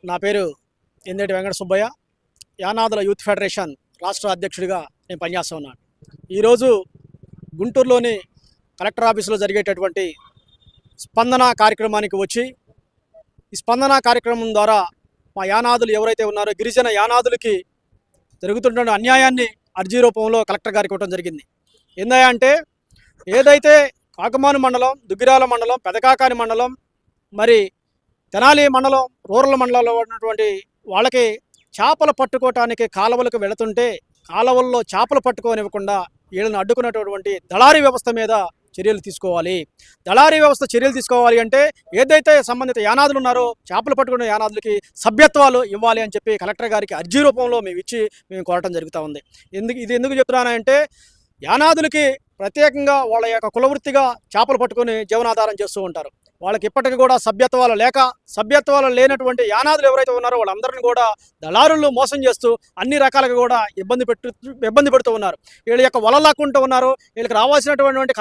నా పేరు ఎందేటి Venkata Subbaiah. యానాదుల youth federation రాష్ట్ర అధ్యక్షుడిగా నేను పనిచేస్తూ ఉన్నాను. ఈరోజు గుంటూరులోని కలెక్టర్ ఆఫీసులో జరిగేటటువంటి స్పందన కార్యక్రమానికి వచ్చి, ఈ స్పందన కార్యక్రమం ద్వారా మా యానాదులు ఎవరైతే ఉన్నారో గిరిజన యానాదులకి జరుగుతున్న అన్యాయాన్ని అర్జీ రూపంలో కలెక్టర్ గారికి ఇవ్వడం జరిగింది. ఏందయ్యా అంటే, ఏదైతే కాకమాను మండలం, దుగ్గిరాల మండలం, పెదకాకాని మండలం, మరి తెనాలి మండలం, రూరల్ మండలాల్లో ఉన్నటువంటి వాళ్ళకి చేపలు పట్టుకోవటానికి కాలువలకు వెళుతుంటే కాలువల్లో చేపలు పట్టుకోనివ్వకుండా వీళ్ళని అడ్డుకున్నటువంటి దళారీ వ్యవస్థ మీద చర్యలు తీసుకోవాలి. దళారీ వ్యవస్థ చర్యలు తీసుకోవాలి అంటే ఏదైతే సంబంధిత యానాదులు ఉన్నారో చేపలు పట్టుకునే యానాదులకి సభ్యత్వాలు ఇవ్వాలి అని చెప్పి కలెక్టర్ గారికి అర్జీ రూపంలో మేము కోరటం జరుగుతూ ఉంది. ఎందుకు చెప్తున్నానంటే, యానాదులకి ప్రత్యేకంగా వాళ్ళ యొక్క కులవృత్తిగా చేపలు పట్టుకొని జీవనాధారం చేస్తూ ఉంటారు. వాళ్ళకి ఇప్పటికీ కూడా సభ్యత్వాలు లేనటువంటి యానాదులు ఎవరైతే ఉన్నారో వాళ్ళందరినీ కూడా దళారులు మోసం చేస్తూ అన్ని రకాలుగా కూడా ఇబ్బంది పెడుతూ ఉన్నారు. వీళ్ళ యొక్క వల లాక్కుంటూ ఉన్నారు. వీళ్ళకి రావాల్సినటువంటి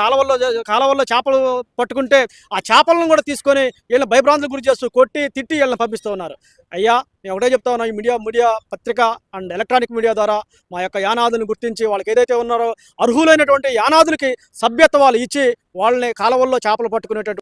కాలవల్లో చేపలు పట్టుకుంటే ఆ చేపలను కూడా తీసుకొని వీళ్ళని భయభ్రాంతులకు గురి చేస్తూ కొట్టి తిట్టి వీళ్ళని పంపిస్తూ ఉన్నారు. అయ్యా, నేను ఒకటే చెప్తా ఉన్నాను, ఈ మీడియా పత్రిక అండ్ ఎలక్ట్రానిక్ మీడియా ద్వారా మా యొక్క యానాదులను గుర్తించి వాళ్ళకి ఏదైతే ఉన్నారో అర్హులైనటువంటి యానాదులకి సభ్యత్వాలు ఇచ్చి వాళ్ళని కాలవల్లో చేపలు పట్టుకునేటట్టు